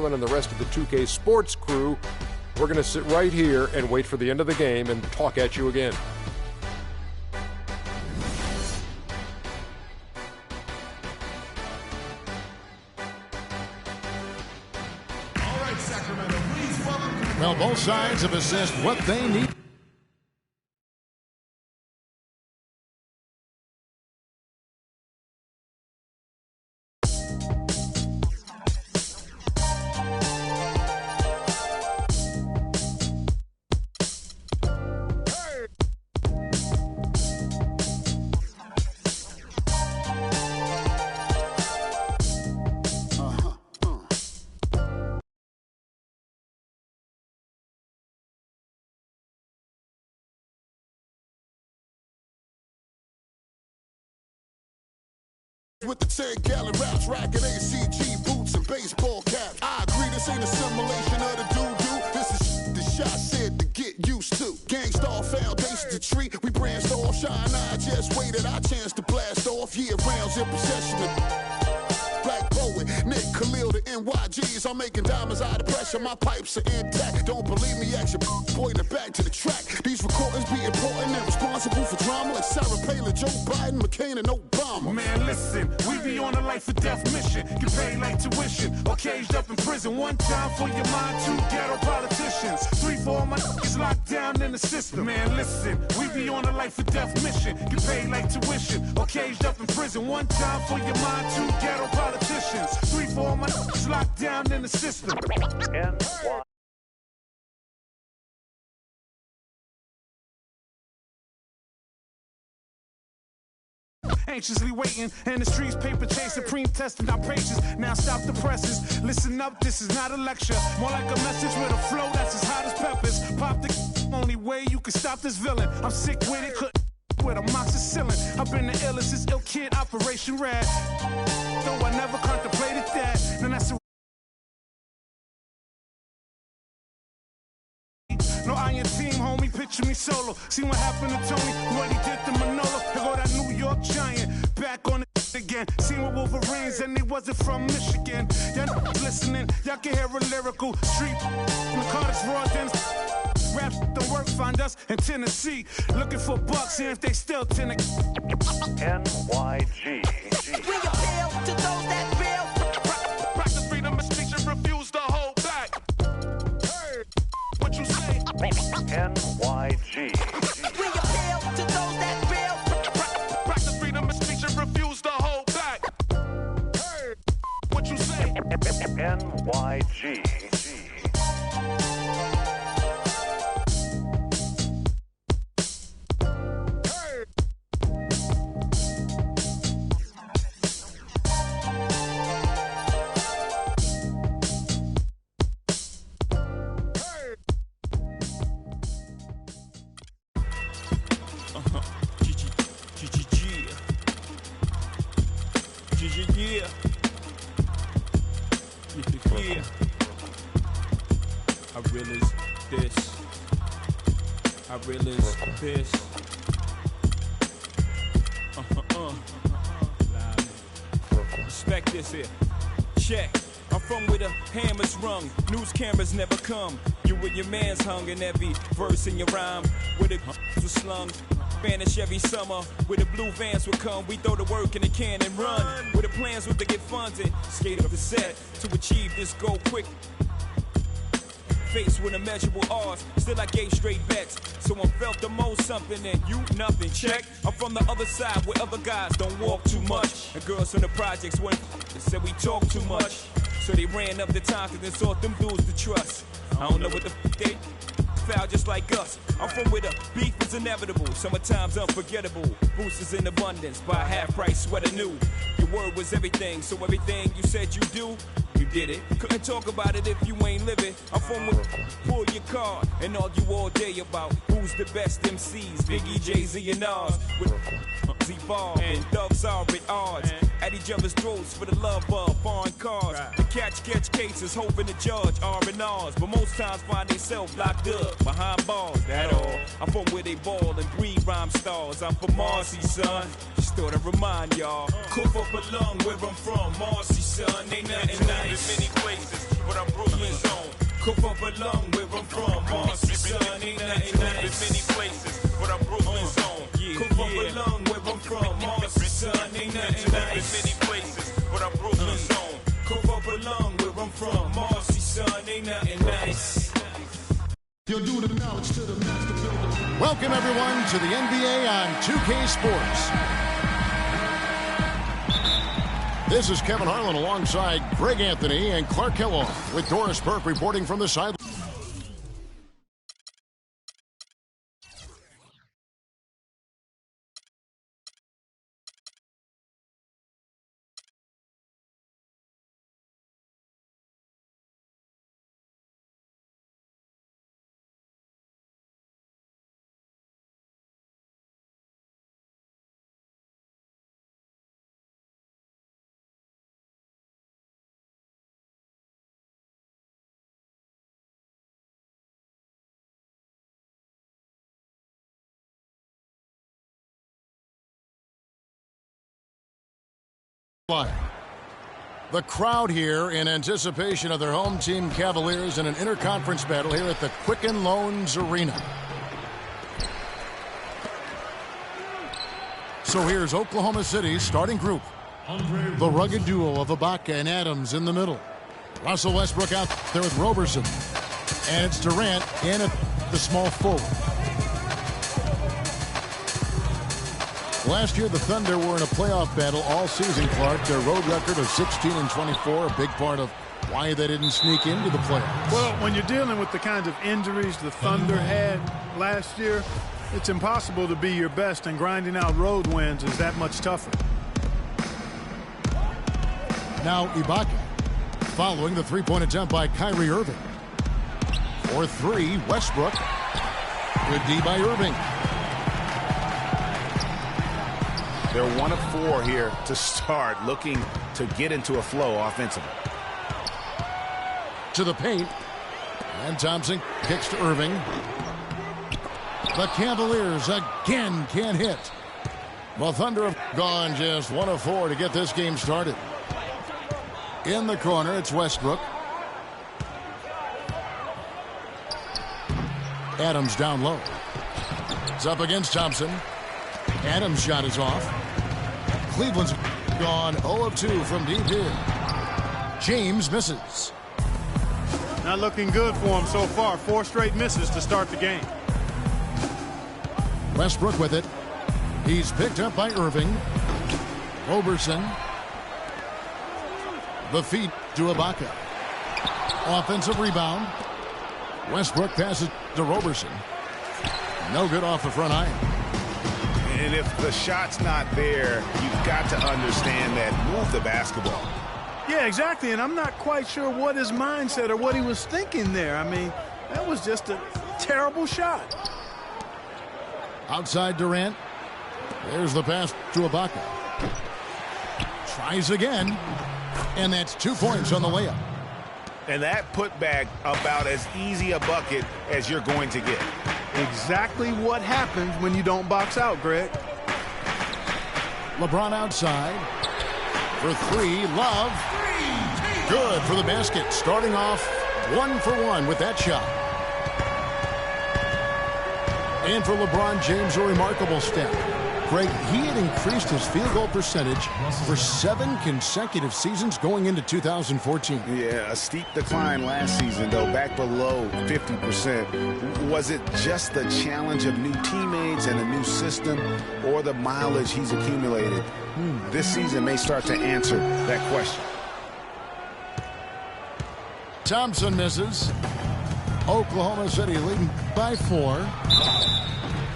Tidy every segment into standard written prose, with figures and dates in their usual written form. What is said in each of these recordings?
Kevin and the rest of the 2K Sports crew. We're going to sit right here and wait for the end of the game and talk at you again. All right, Sacramento, please welcome. Well, both sides have assessed what they need. With the 10-gallon raps, racking ACG boots and baseball caps. I agree, this ain't a simulation of the doo-doo. This is the shot said to get used to. Gangstar foundation to treat. We branched off, shine. I just waited our chance to blast off. Year rounds in possession of Black Poet, Nick Khalil, the NYGs. I'm making diamonds out of pressure. My pipes are intact. Don't believe me? Ask your boy in the back to the track. These recordings be important and responsible for drama like Sarah Palin, Joe Biden, McCain, and Obama. Man, listen, we be on a life or death mission. Get paid like tuition or caged up in prison. One time for your mind, two ghetto politicians. 3 for all my niggas locked down in the system. Man, listen, we be on a life or death mission. Get paid like tuition or caged up in prison. One time for your mind, two ghetto politicians. 3 for all my niggas locked down in the system. Anxiously waiting, and the streets paper chase, supreme testing our patience. Now stop the presses, listen up, this is not a lecture. More like a message with a flow that's as hot as peppers. Pop the only way you can stop this villain. I'm sick with it, couldn't with amoxicillin. I've been the illest since ill kid, Operation Red. Though I never contemplated that, then that's a no iron team, homie, picture me solo. See what happened to Tony, what he did to Manolo. Here go that New York Giant, back on it again. Seen with Wolverines and they wasn't from Michigan. Y'all listening, y'all can hear a lyrical street. Narcotics, raw dens. Rap don't work, find us in Tennessee. Looking for bucks, see if they still Tennessee. NYG. We appeal to those that feel. Practice freedom of speech and refuse to hold back. Hey, what you say? NYG. We appeal to those that feel. Practice freedom of speech and refuse to hold back. Hey, what you say? NYG. Yeah. I realize this. I realize this. Respect this here. Check. I'm from where the hammer's rung. News cameras never come. You and your man's hung in every verse in your rhyme. Where the was slung. Vanish every summer. Where the blue vans would come. We throw the work in the can and run. Where the plans were to get funds and skate up the set. To achieve this goal quick. Faced with immeasurable odds, still I gave straight bets. Someone felt the most something and you nothing. Check. I'm from the other side where other guys don't walk too much. And girls from the projects went and said we talk too much. So they ran up the time and sought them dudes to trust. I don't know what the they foul just like us. I'm from where the beef is inevitable. Summertime's unforgettable. Boosters in abundance. Buy half price sweater new. Your word was everything, so everything you said you do, you did it. Couldn't talk about it if you ain't living. I'm from where pull your card and argue all day about who's the best MCs. Biggie, Jay-Z, and Nas. With Z-Ball and thugs are at odds. At each other's throats for the love of foreign cars. The catch cases, hoping the judge R&Rs. But most times find themselves locked up behind bars. That all. I'm from where they ball and breed rhyme stars. I'm from Marcy, son. Just thought I'd remind y'all. Cook up a lung where I'm from. Marcy, son. Ain't nothing nice in many places, but I'm Come up along where I'm from. Marcy, son, ain't nothing nice. Many places, but I'm Brooklyn's own. Come up along where I'm from. Marcy, son, ain't nothing nice. Many places, but I'm Brooklyn's own. Come up along where I'm from. Marcy, son, ain't nothing nice. You'll do the knowledge to the master builder. Welcome, everyone, to the NBA on 2K Sports. This is Kevin Harlan alongside Greg Anthony and Clark Kellogg with Doris Burke reporting from the sideline. The crowd here in anticipation of their home team Cavaliers in an interconference battle here at the Quicken Loans Arena. So here's Oklahoma City's starting group. The rugged duo of Ibaka and Adams in the middle. Russell Westbrook out there with Roberson. And it's Durant in at the small forward. Last year, the Thunder were in a playoff battle all season, Clark. Their road record of 16-24, a big part of why they didn't sneak into the playoffs. Well, when you're dealing with the kinds of injuries the Thunder had last year, it's impossible to be your best, and grinding out road wins is that much tougher. Now Ibaka, following the three-point attempt by Kyrie Irving. For three, Westbrook. Good D by Irving. They're 1 of 4 here to start, looking to get into a flow offensively. To the paint. And Thompson kicks to Irving. The Cavaliers again can't hit. The Thunder have gone just 1 of 4 to get this game started. In the corner, it's Westbrook. Adams down low. It's up against Thompson. Adams' shot is off. Cleveland's gone 0 of 2 from deep here. James misses. Not looking good for him so far. 4 straight misses to start the game. Westbrook with it. He's picked up by Irving. Roberson. The feed to Ibaka. Offensive rebound. Westbrook passes to Roberson. No good off the front iron. And if the shot's not there, you've got to understand that. Move the basketball. Yeah, exactly. And I'm not quite sure what his mindset or what he was thinking there. I mean, that was just a terrible shot. Outside Durant. There's the pass to Ibaka. Tries again. And that's 2 points on the layup. And that putback about as easy a bucket as you're going to get. Exactly what happens when you don't box out, Greg. LeBron outside. For 3, Love. Good for the basket. Starting off 1 for 1 with that shot. And for LeBron James, a remarkable step. Greg, he had increased his field goal percentage for 7 consecutive seasons going into 2014. Yeah, a steep decline last season, though, back below 50%. Was it just the challenge of new teammates and a new system, or the mileage he's accumulated? This season may start to answer that question. Thompson misses. Oklahoma City leading by 4.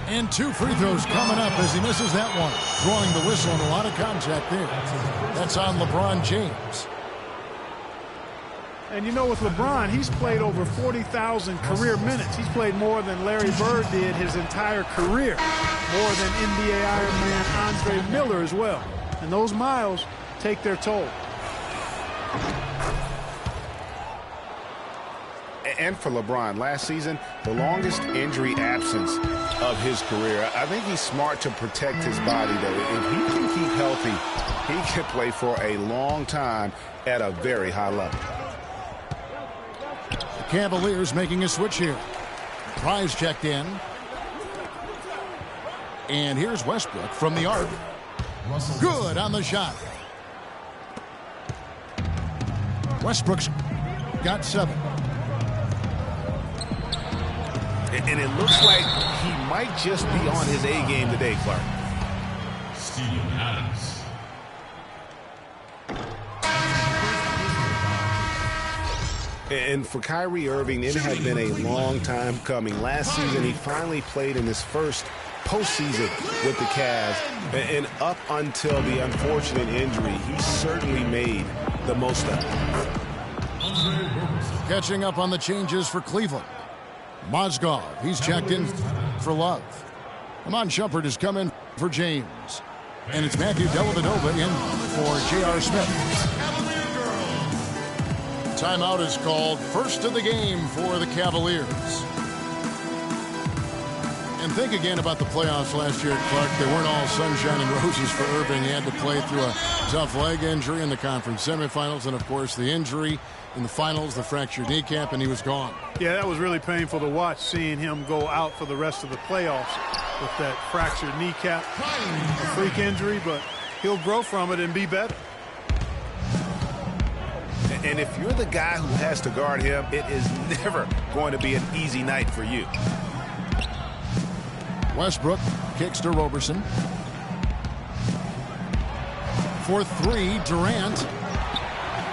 And 2 free throws coming up as he misses that one. Drawing the whistle and a lot of contact there. That's on LeBron James. And you know, with LeBron, he's played over 40,000 career minutes. He's played more than Larry Bird did his entire career. More than NBA Iron Man Andre Miller as well. And those miles take their toll. And for LeBron, last season, the longest injury absence of his career. I think he's smart to protect his body, though. If he can keep healthy, he can play for a long time at a very high level. The Cavaliers making a switch here. Prize checked in. And here's Westbrook from the arc. Good on the shot. Westbrook's got 7. And it looks like he might just be on his A game today, Clark. Steven Adams. And for Kyrie Irving, it had been a long time coming. Last season, he finally played in his first postseason with the Cavs. And up until the unfortunate injury, he certainly made the most of it. Catching up on the changes for Cleveland. Mozgov, he's checked in for Love. Amon Shumpert has come in for James. And it's Matthew Dellavedova in for J.R. Smith. Timeout is called. First of the game for the Cavaliers. And think again about the playoffs last year, Clark. They weren't all sunshine and roses for Irving. He had to play through a tough leg injury in the conference semifinals. And, of course, the injury in the finals, the fractured kneecap, and he was gone. Yeah, that was really painful to watch, seeing him go out for the rest of the playoffs with that fractured kneecap. A freak injury, but he'll grow from it and be better. And if you're the guy who has to guard him, it is never going to be an easy night for you. Westbrook kicks to Roberson. For 3, Durant.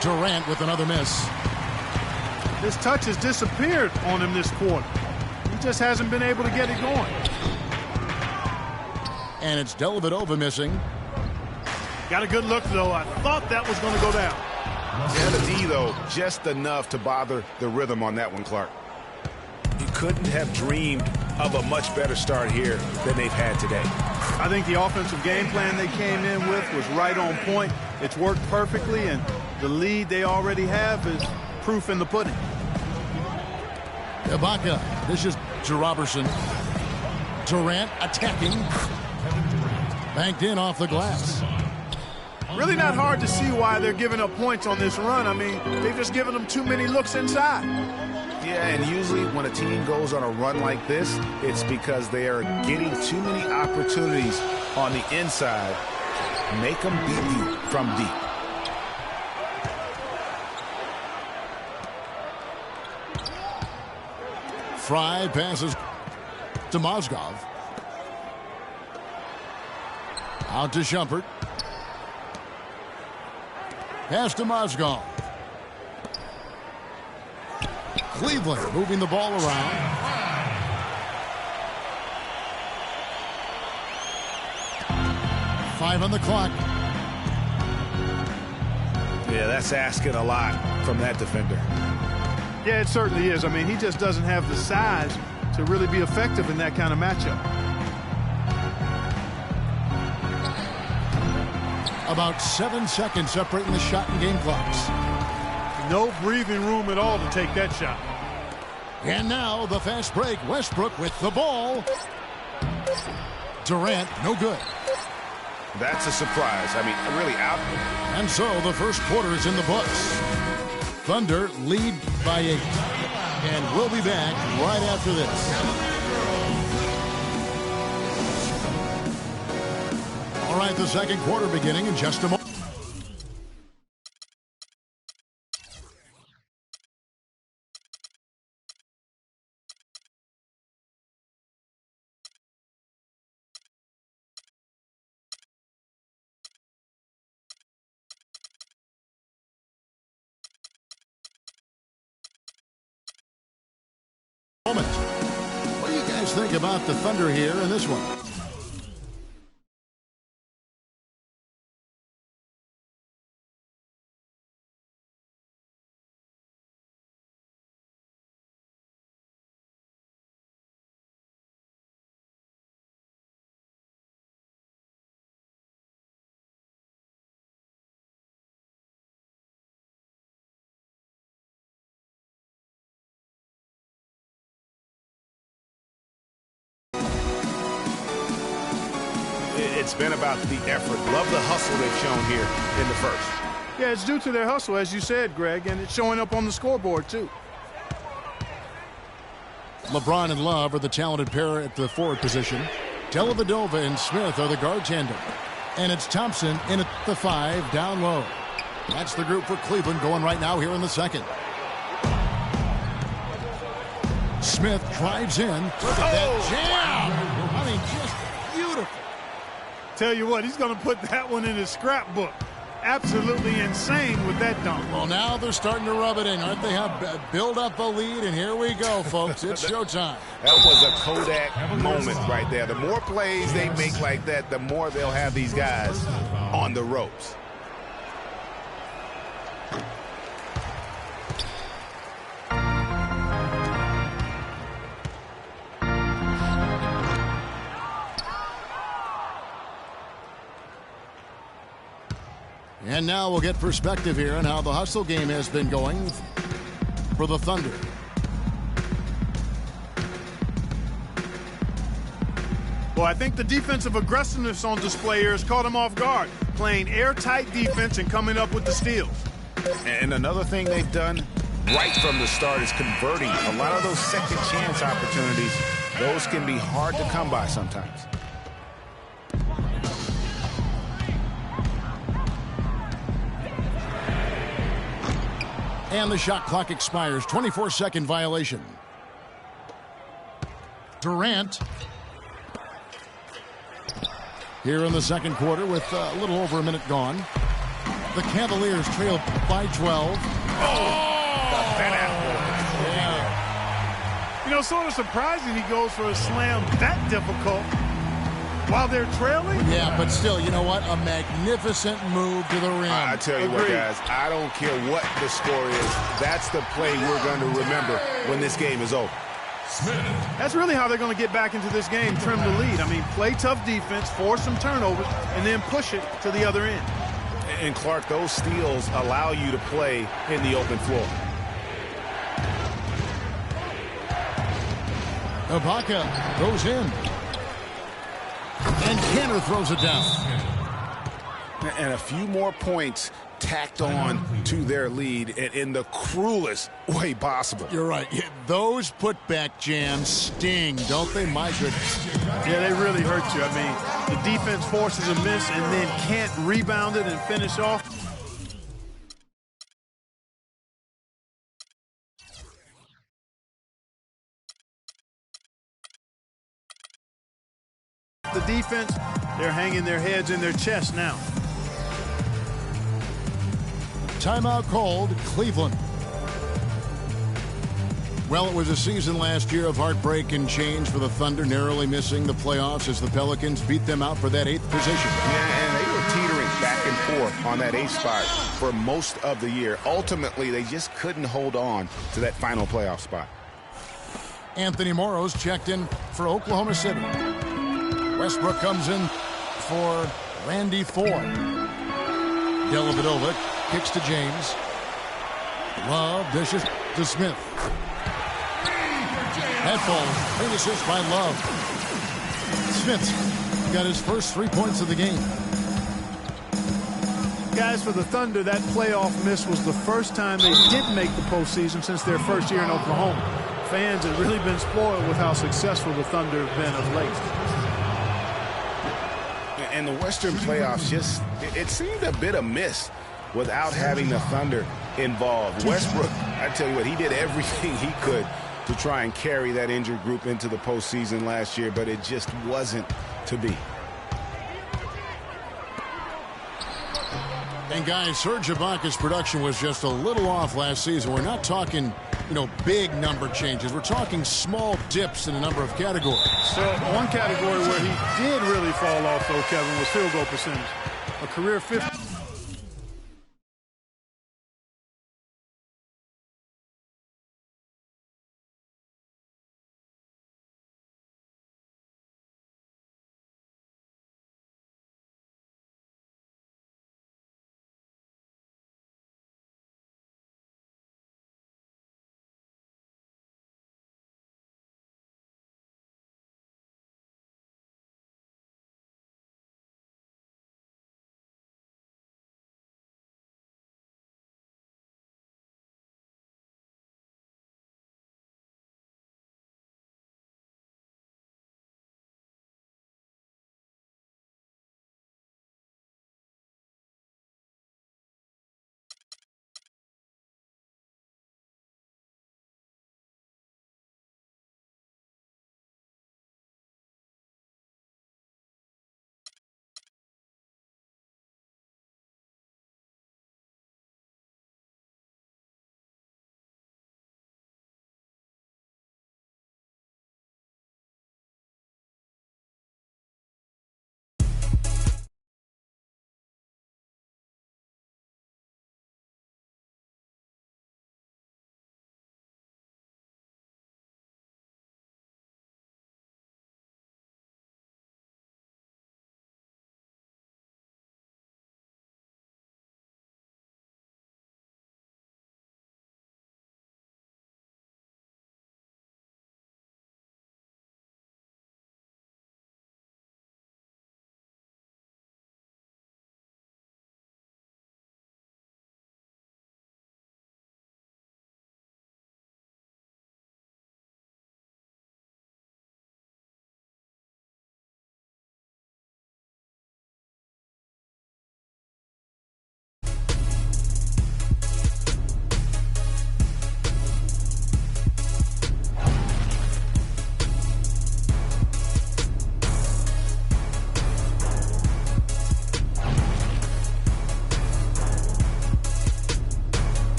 Durant with another miss. His touch has disappeared on him this quarter. He just hasn't been able to get it going. And it's Dellavedova missing. Got a good look, though. I thought that was going to go down. Yeah, the D, though, just enough to bother the rhythm on that one, Clark. You couldn't have dreamed of a much better start here than they've had today. I think the offensive game plan they came in with was right on point. It's worked perfectly, and the lead they already have is proof in the pudding. Ibaka, this is to Roberson. Durant attacking. Banked in off the glass. Really not hard to see why they're giving up points on this run. I mean, they've just given them too many looks inside. Yeah, and usually when a team goes on a run like this, it's because they are getting too many opportunities on the inside. Make them beat you from deep. Fry passes to Mozgov. Out to Shumpert. Pass to Mozgov. Cleveland moving the ball around. Five on the clock. Yeah, that's asking a lot from that defender. Yeah, it certainly is. I mean, he just doesn't have the size to really be effective in that kind of matchup. About 7 seconds separating the shot and game clocks. No breathing room at all to take that shot. And now the fast break. Westbrook with the ball. Durant, no good. That's a surprise. I mean, really out. And so the first quarter is in the books. Thunder lead by 8. And we'll be back right after this. All right, the second quarter beginning in just a moment. What do you guys think about the Thunder here in this one? It's been about the effort. Love the hustle they've shown here in the first. Yeah, it's due to their hustle, as you said, Greg, and it's showing up on the scoreboard, too. LeBron and Love are the talented pair at the forward position. Dellavedova and Smith are the guard tandem. And it's Thompson in at the 5 down low. That's the group for Cleveland going right now here in the second. Smith drives in. Look at that jam. I mean, just beautiful. Tell you what, he's going to put that one in his scrapbook. Absolutely insane with that dunk. Well, now they're starting to rub it in, aren't they? Have build up a lead, and here we go, folks. It's showtime. That was a Kodak moment right there. The more plays they make like that, the more they'll have these guys on the ropes. And now we'll get perspective here on how the hustle game has been going for the Thunder. Well, I think the defensive aggressiveness on display here has caught him off guard, playing airtight defense and coming up with the steals. And another thing they've done right from the start is converting. A lot of those second chance opportunities, those can be hard to come by sometimes. And the shot clock expires. 24-second violation. Durant here in the second quarter with a little over a minute gone. The Cavaliers trail by 12. Yeah. You know, sort of surprising he goes for a slam that difficult while they're trailing. Yeah, but still, you know what? A magnificent move to the rim. I tell you what, guys, I don't care what the score is. That's the play we're going to remember when this game is over. That's really how they're going to get back into this game, trim the lead. I mean, play tough defense, force some turnovers, and then push it to the other end. And, Clark, those steals allow you to play in the open floor. Ibaka goes in. And Kanter throws it down. And a few more points tacked on to their lead in the cruelest way possible. You're right. Yeah, those putback jams sting, don't they? My goodness. Yeah, they really hurt you. I mean, the defense forces a miss and then can't rebound it and finish off. The defense, they're hanging their heads in their chest now. Timeout called, Cleveland. Well, it was a season last year of heartbreak and change for the Thunder, narrowly missing the playoffs as the Pelicans beat them out for that 8th position. Yeah, and they were teetering back and forth on that 8th spot for most of the year. Ultimately, they just couldn't hold on to that final playoff spot. Anthony Morrow's checked in for Oklahoma City. Westbrook comes in for Randy Ford. Dellavedova kicks to James. Love dishes to Smith. That ball finishes by Love. Smith got his first 3 points of the game. Guys, for the Thunder, that playoff miss was the first time they didn't make the postseason since their first year in Oklahoma. Fans have really been spoiled with how successful the Thunder have been of late. And the Western playoffs just, it seemed a bit amiss without having the Thunder involved. Westbrook, I tell you what, he did everything he could to try and carry that injured group into the postseason last year, but it just wasn't to be. And guys, Serge Ibaka's production was just a little off last season. We're not talking, big number changes. We're talking small dips in a number of categories. So one category where he did really fall off, though, Kevin, was field goal percentage. A career 50.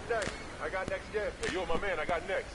next? I got next again. Hey, you're my man. I got next.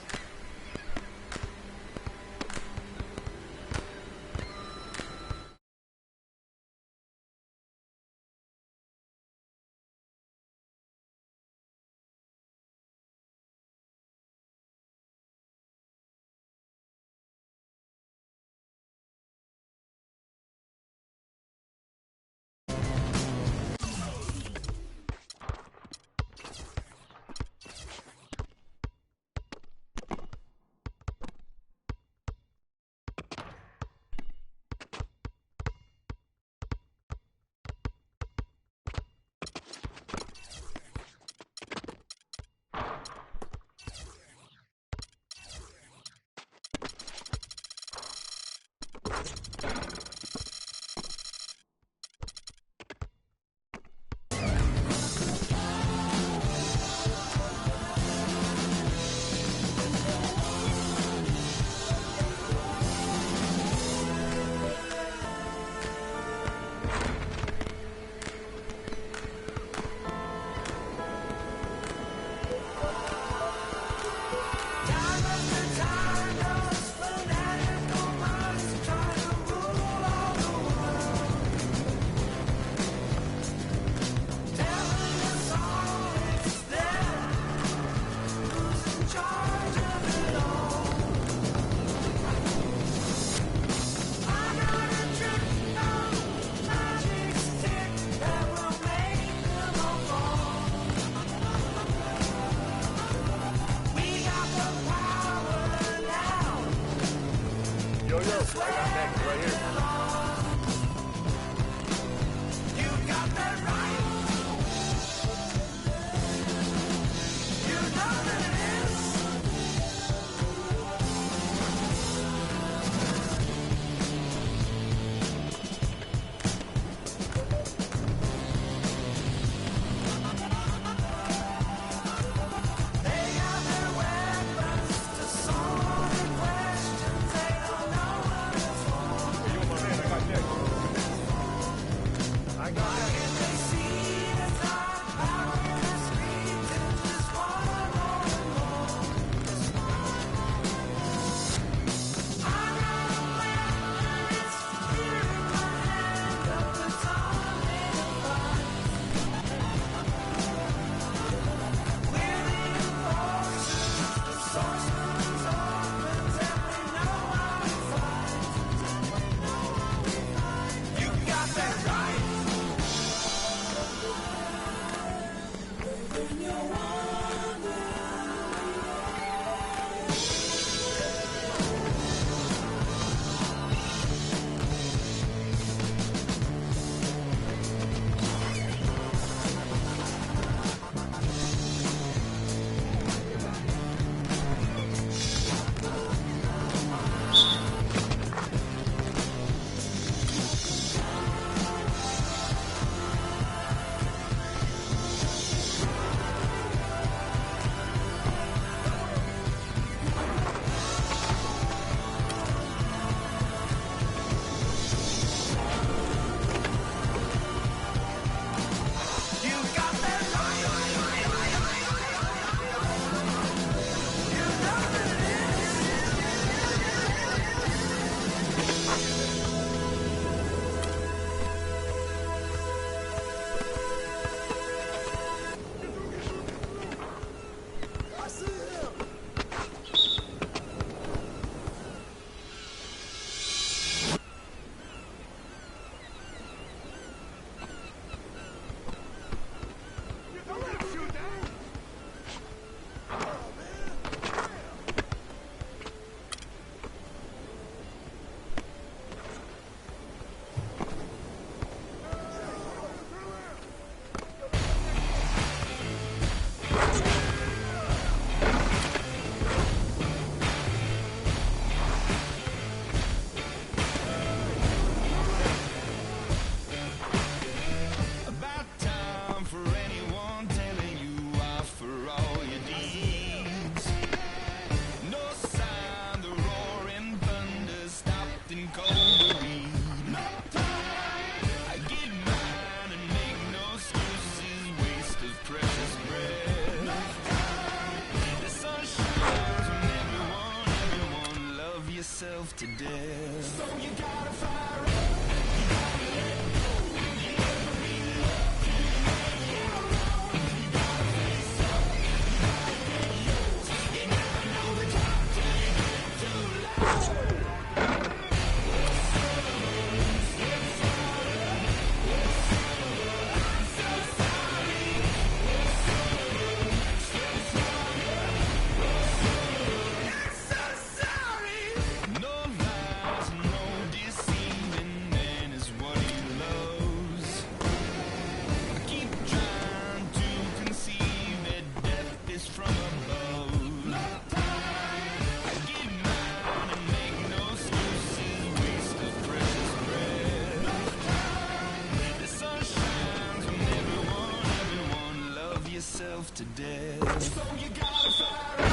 to death. So you gotta fire up.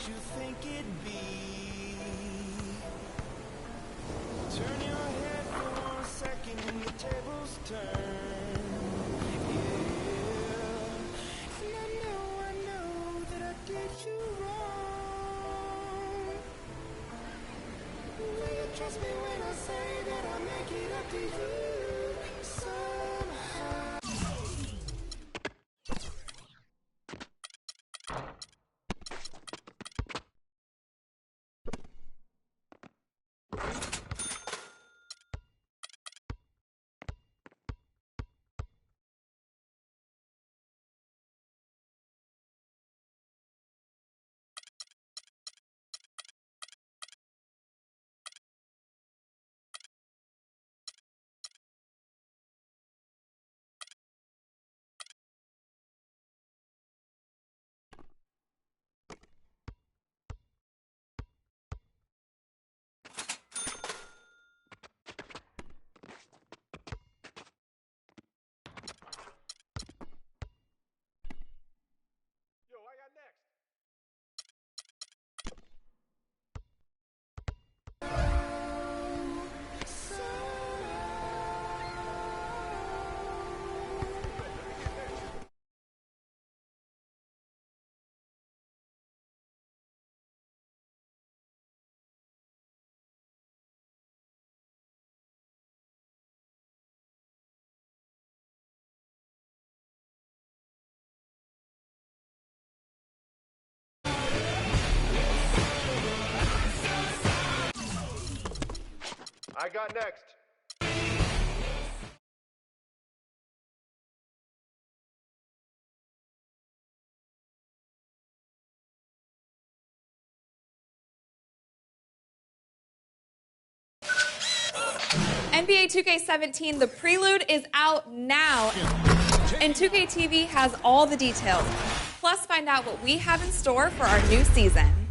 You think it'd be. Turn your head for 1 second and the tables turn. Yeah. And I know that I did you wrong. Will you trust me when I say that I'll make it up to you somehow? I got next. NBA 2K17, the prelude is out now, and 2K TV has all the details. Plus, find out what we have in store for our new season.